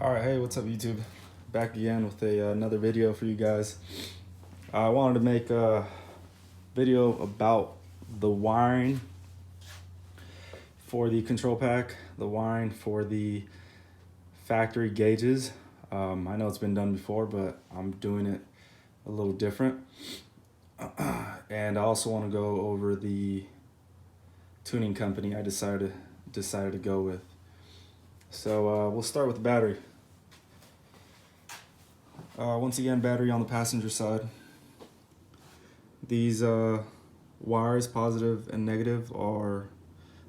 Alright, hey, what's up YouTube? Back again with another video for you guys. I wanted to make a video about the wiring for the control pack, the wiring for the factory gauges. I know it's been done before, but I'm doing it a little different. And I also want to go over the tuning company I decided to go with. So we'll start with the battery. Once again, battery on the passenger side. These wires, positive and negative, are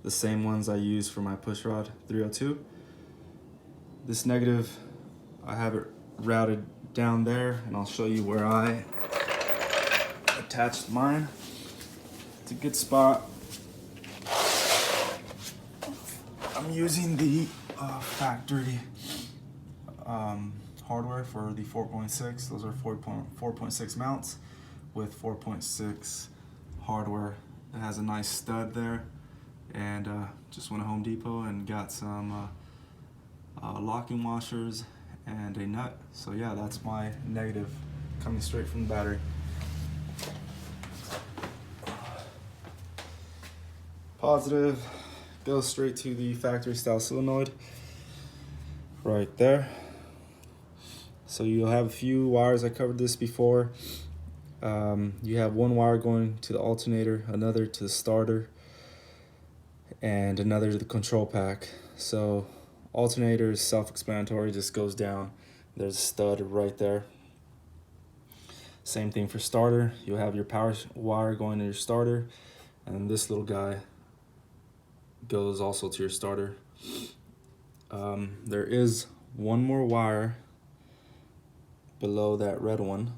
the same ones I use for my pushrod 302. This negative, I have it routed down there, and I'll show you where I attached mine. It's a good spot. I'm using the factory hardware for the 4.6. Those are 4.6 mounts with 4.6 hardware. It has a nice stud there, and just went to Home Depot and got some locking washers and a nut. So yeah, that's my negative coming straight from the battery. Positive goes straight to the factory style solenoid right there. So you'll have a few wires. I covered this before. You have one wire going to the alternator, another to the starter, and another to the control pack. So alternator is self-explanatory, just goes down. There's a stud right there. Same thing for starter. You'll have your power wire going to your starter, and this little guy goes also to your starter. There is one more wire below that red one,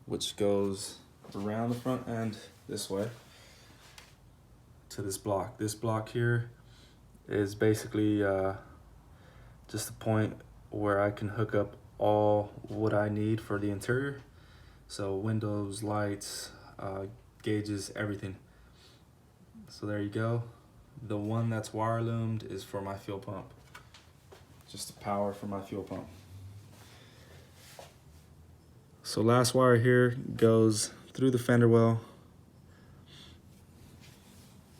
which goes around the front end this way to this block. This block here is basically just a point where I can hook up all what I need for the interior. So windows, lights, gauges, everything. So there you go. The one that's wire loomed is for my fuel pump. Just the power for my fuel pump. So last wire here goes through the fender well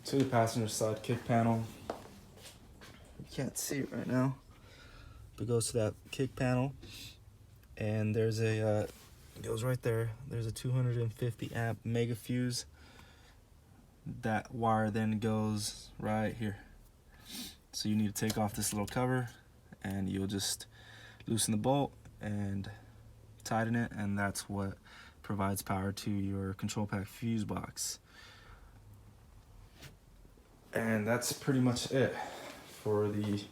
to the passenger side kick panel. You can't see it right now, but it goes to that kick panel, and there's a it goes right there. There's a 250 amp mega fuse. That wire then goes right here. So you need to take off this little cover, and you'll just loosen the bolt and tighten it, and that's what provides power to your control pack fuse box. And that's pretty much it for the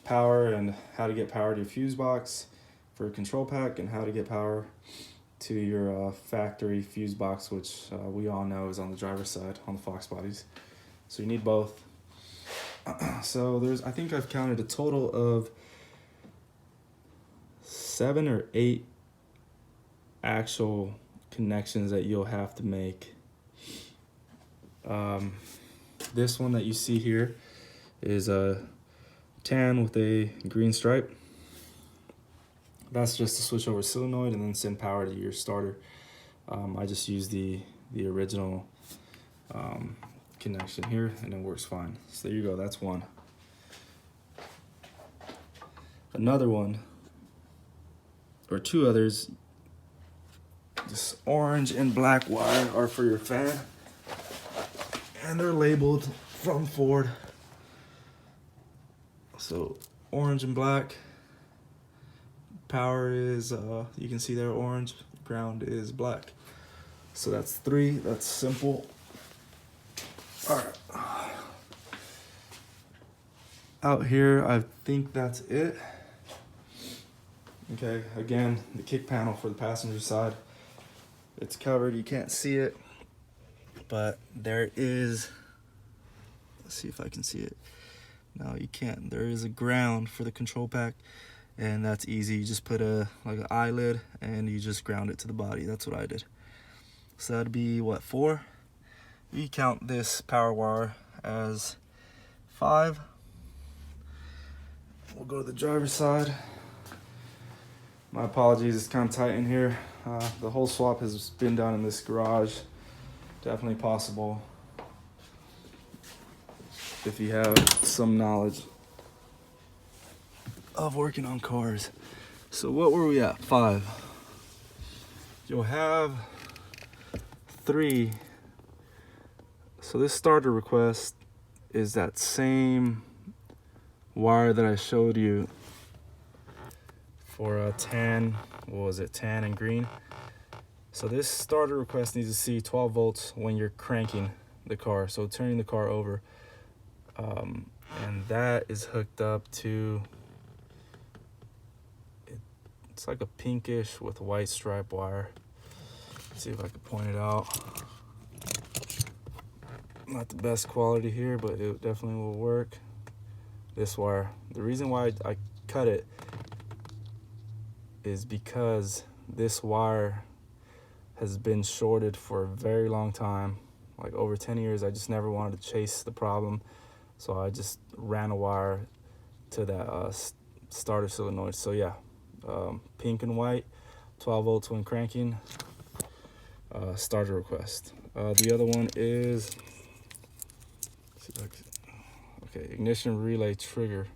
power and how to get power to your fuse box for a control pack, and how to get power to your factory fuse box, which we all know is on the driver's side on the Fox bodies. So you need both. So I think I've counted a total of 7 or 8 actual connections that you'll have to make. This one that you see here is a tan with a green stripe. That's just to switch over solenoid and then send power to your starter. I just use the original connection here, and it works fine. So there you go, that's one. Another one, or two others, this orange and black wire are for your fan, and they're labeled from Ford. So orange and black, power is you can see there orange, ground is black. So that's 3. That's simple. All right, out here I think that's it. Okay, again, the kick panel for the passenger side, it's covered, you can't see it, but there is, let's see if I can see it. No, you can't. There is a ground for the control pack, and that's easy. You just put like an eyelid and you just ground it to the body. That's what I did. So that'd be what, 4? We count this power wire as 5. we'll go to the driver's side. My apologies, it's kind of tight in here. The whole swap has been done in this garage. Definitely possible if you have some knowledge of working on cars. So what were we at? 5. You'll have 3. So this starter request is that same wire that I showed you for tan, what was it, tan and green. So this starter request needs to see 12 volts when you're cranking the car, so turning the car over. And that is hooked up to, it's like a pinkish with white stripe wire. Let's see if I can point it out. Not the best quality here, but it definitely will work. This wire. The reason why I cut it is because this wire has been shorted for a very long time, like over 10 years. I just never wanted to chase the problem, so I just ran a wire to that starter solenoid. So yeah, pink and white, 12 volts when cranking, starter request. The other one is, okay, ignition relay trigger.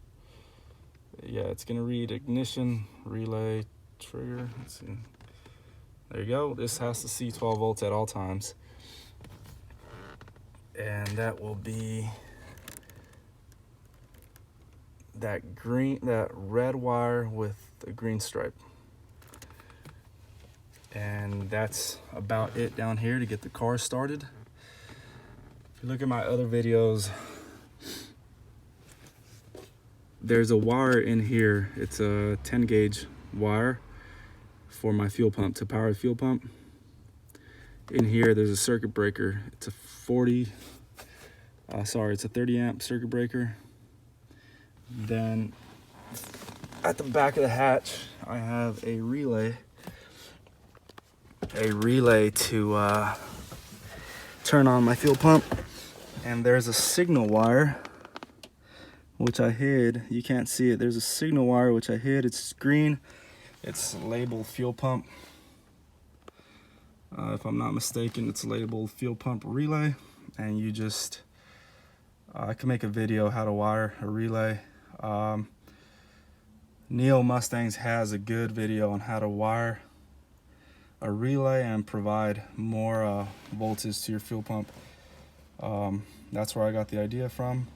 Yeah, it's gonna read ignition relay trigger. Let's see. There you go. This has to see 12 volts at all times. And that will be that red wire with the green stripe. And that's about it down here to get the car started. If you look at my other videos, there's a wire in here. It's a 10 gauge wire for my fuel pump, to power the fuel pump. In here, there's a circuit breaker. It's a 30 amp circuit breaker. Then at the back of the hatch, I have a relay to turn on my fuel pump. And there's a signal wire, which I hid. You can't see it. There's a signal wire, which I hid. It's green. It's labeled fuel pump. If I'm not mistaken, it's labeled fuel pump relay. And you just, I can make a video how to wire a relay. Neo Mustangs has a good video on how to wire a relay and provide more voltage to your fuel pump. That's where I got the idea from.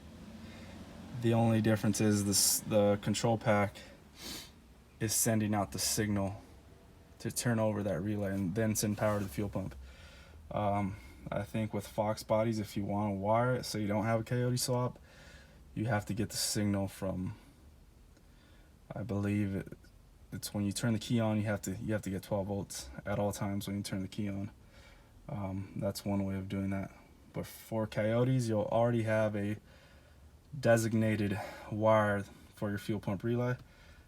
The only difference is the control pack is sending out the signal to turn over that relay and then send power to the fuel pump. I think with Fox bodies, if you want to wire it so you don't have a Coyote Swap, you have to get the signal from, I believe it's when you turn the key on, you have to get 12 volts at all times when you turn the key on. That's one way of doing that. But for Coyotes, you'll already have a designated wire for your fuel pump relay,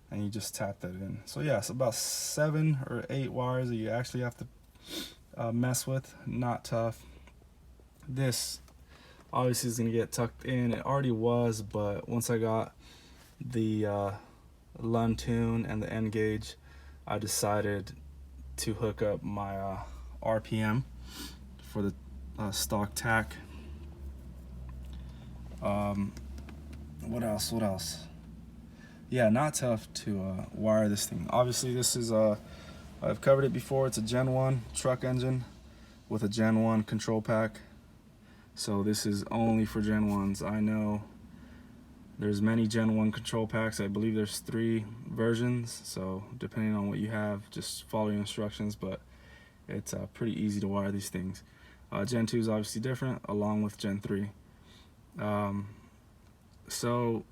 and you just tap that in. So yeah, it's about 7 or 8 wires that you actually have to mess with. Not tough. This obviously is going to get tucked in. It already was, but once I got the Lund tune and the nGauge, I decided to hook up my RPM for the stock tack. What else? Yeah, not tough to wire this thing. Obviously, this is I've covered it before. It's a Gen 1 truck engine with a Gen 1 control pack. So this is only for Gen 1s. I know there's many Gen 1 control packs. I believe there's 3 versions. So depending on what you have, just follow your instructions. But it's pretty easy to wire these things. Gen 2 is obviously different, along with Gen 3. So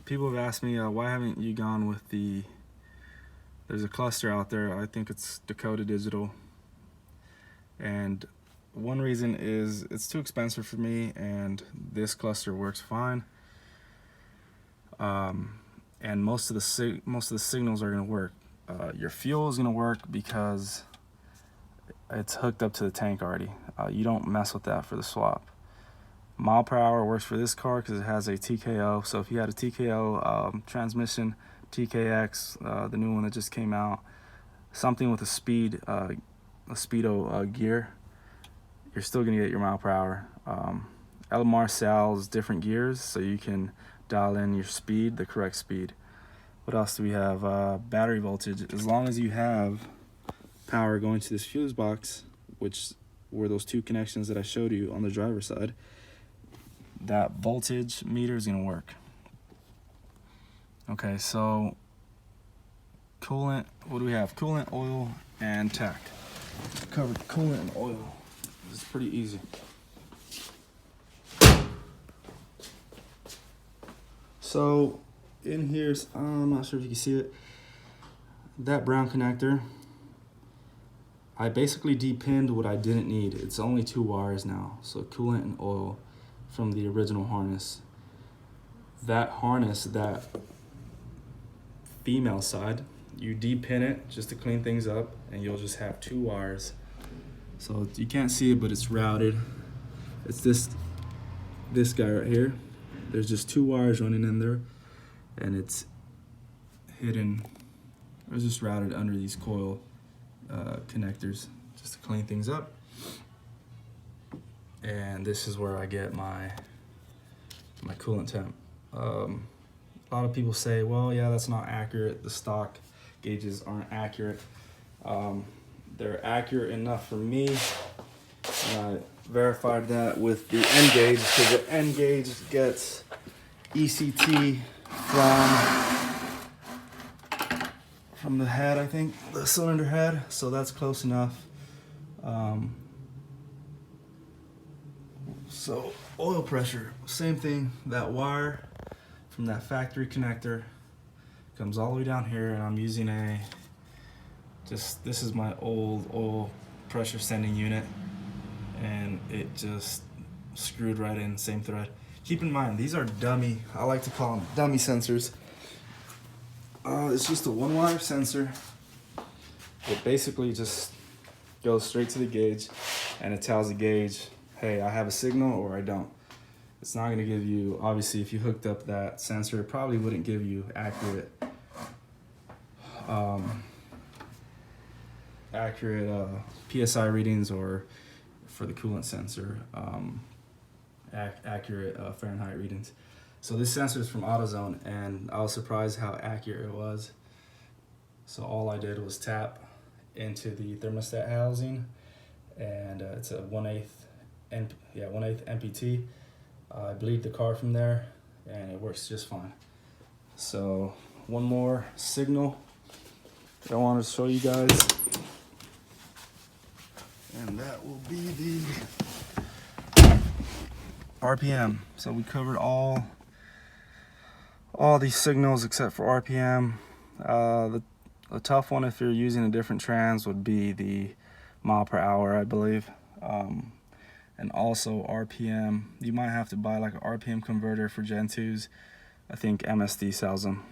people have asked me, why haven't you gone with there's a cluster out there, I think it's Dakota Digital. And one reason is it's too expensive for me, and this cluster works fine. And most of the signals are going to work. Your fuel is going to work because it's hooked up to the tank already. You don't mess with that for the swap. Mile per hour works for this car because it has a TKO. So if you had a TKO transmission, TKX, the new one that just came out, something with a speedo gear, you're still gonna get your mile per hour. LMR sells different gears, so you can dial in your speed, the correct speed. What else do we have? Battery voltage. As long as you have power going to this fuse box, which were those two connections that I showed you on the driver's side, that voltage meter is gonna work. Okay, so coolant, what do we have? Coolant, oil, and tack. Covered coolant and oil. It's pretty easy. So in here's, I'm not sure if you can see it, that brown connector, I basically depinned what I didn't need. It's only 2 wires now, so coolant and oil from the original harness. That harness, that female side, you depin it just to clean things up, and you'll just have 2 wires. So you can't see it, but it's routed. It's this guy right here. There's just 2 wires running in there, and it's hidden. It's just routed under these coil connectors just to clean things up. And this is where I get my coolant temp. A lot of people say, well, yeah, that's not accurate. The stock gauges aren't accurate. They're accurate enough for me. And I verified that with the nGauge, because the nGauge gets ECT from the head, I think, the cylinder head, so that's close enough. So oil pressure, same thing. That wire from that factory connector comes all the way down here, and I'm using this is my old oil pressure sending unit, and it just screwed right in, same thread. Keep in mind, these are dummy, I like to call them dummy sensors. It's just a 1-wire sensor. It basically just goes straight to the gauge, and it tells the gauge, hey, I have a signal or I don't. It's not going to give you, obviously, if you hooked up that sensor, it probably wouldn't give you accurate PSI readings, or for the coolant sensor, accurate Fahrenheit readings. So this sensor is from AutoZone, and I was surprised how accurate it was. So all I did was tap into the thermostat housing, and it's a 1/8 MPT. I bleed the car from there, and it works just fine. So one more signal that I want to show you guys, and that will be the RPM. So we covered all these signals except for RPM. The tough one, if you're using a different trans, would be the mile per hour, I believe. And also RPM. You might have to buy like an RPM converter for Gen 2s. I think MSD sells them.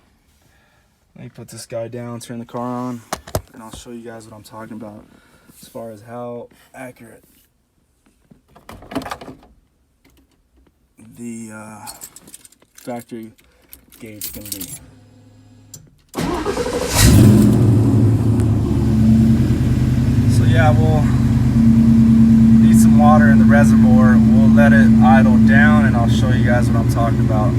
Let me put this guy down, turn the car on, and I'll show you guys what I'm talking about as far as how accurate the factory gauge can be. So yeah, we'll need some water in the reservoir. We'll let it idle down, and I'll show you guys what I'm talking about.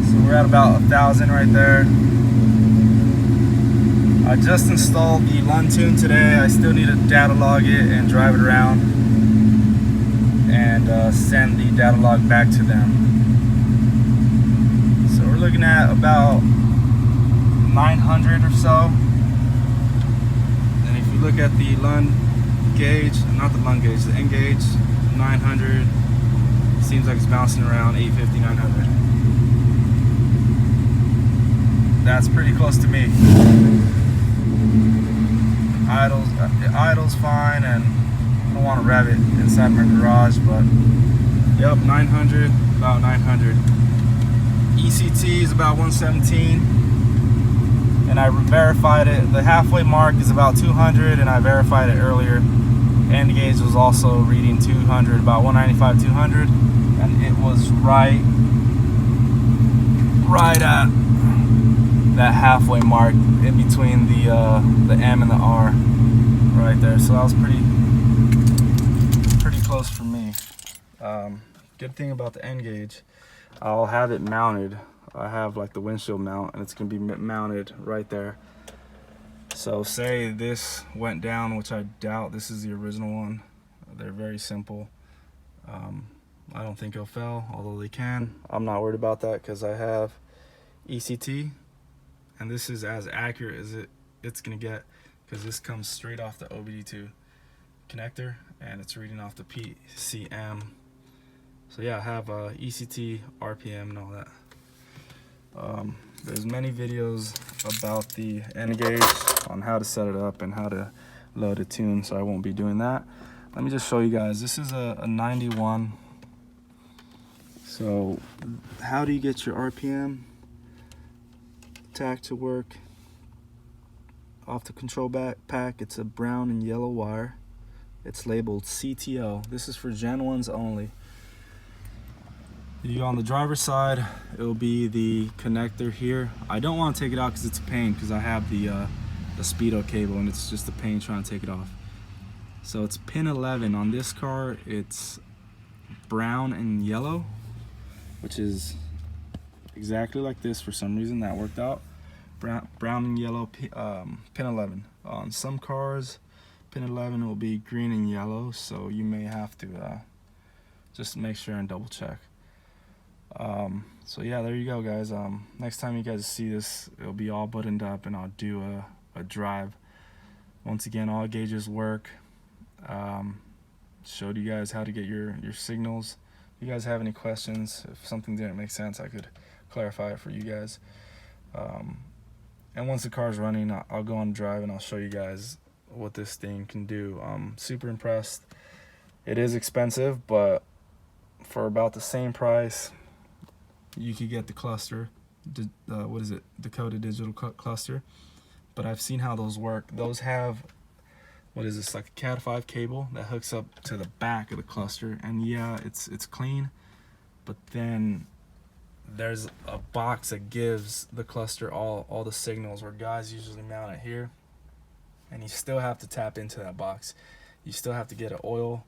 So we're at about 1,000 right there. I just installed the Lund tune today. I still need to data log it and drive it around and send the data log back to them. So we're looking at about 900 or so. And if you look at the Lund gauge, not the Lund gauge, the nGauge, 900. Seems like it's bouncing around 850, 900. That's pretty close to me. Idle's fine, and I don't want to rev it inside my garage, but yep, 900, about 900. ECT is about 117, and I verified it. The halfway mark is about 200, and I verified it earlier. nGauge was also reading 200, about 195, 200, and it was right at that halfway mark in between the M and the R, right there. So that was pretty close for me. Good thing about the nGauge, I'll have it mounted. I have like the windshield mount, and it's gonna be mounted right there. So say this went down, which I doubt, this is the original one. They're very simple. I don't think it'll fail, although they can. I'm not worried about that because I have ECT, and this is as accurate as it's gonna get, because this comes straight off the OBD2 connector, and it's reading off the PCM. So yeah, I have ECT, RPM, and all that. There's many videos about the nGauge on how to set it up and how to load a tune, so I won't be doing that. Let me just show you guys. This is a 91. So how do you get your RPM tach to work? Off the control pack, it's a brown and yellow wire. It's labeled CTO. This is for Gen 1s only. You on the driver's side, it'll be the connector here. I don't want to take it out because it's a pain, because I have the Speedo cable, and it's just a pain trying to take it off. So it's pin 11 on this car. It's brown and yellow, which is exactly like this. For some reason that worked out. Brown and yellow, pin 11. On some cars, pin 11 will be green and yellow, so you may have to just make sure and double check. So yeah, there you go, guys. Next time you guys see this, it'll be all buttoned up, and I'll do a drive. Once again, all gauges work. Showed you guys how to get your signals. If you guys have any questions, if something didn't make sense, I could clarify it for you guys. And once the car's running, I'll go on drive and I'll show you guys what this thing can do. I'm super impressed. It is expensive, but for about the same price, you could get the cluster, what is it, Dakota digital cluster. But I've seen how those work. Those have, what is this, like a Cat 5 cable that hooks up to the back of the cluster, and yeah, it's clean, but then there's a box that gives the cluster all the signals, where guys usually mount it here, and you still have to tap into that box. You still have to get an oil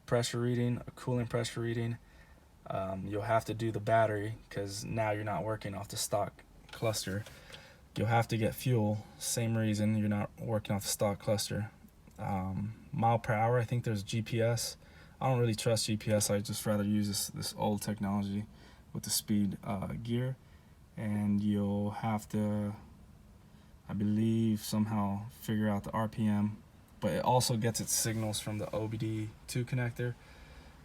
pressure reading, a coolant pressure reading. You'll have to do the battery, because now you're not working off the stock cluster. You'll have to get fuel, same reason you're not working off the stock cluster. Mile per hour, I think there's GPS. I don't really trust GPS. I just rather use this old technology with the speed gear. And you'll have to, I believe, somehow figure out the RPM. But it also gets its signals from the OBD2 connector.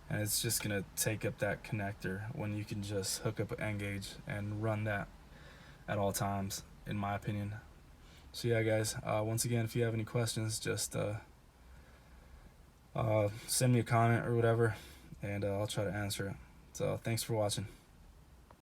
And it's just gonna take up that connector when you can just hook up an nGauge and run that at all times, in my opinion. So yeah, guys, once again, if you have any questions, just send me a comment or whatever, and I'll try to answer it. So thanks for watching.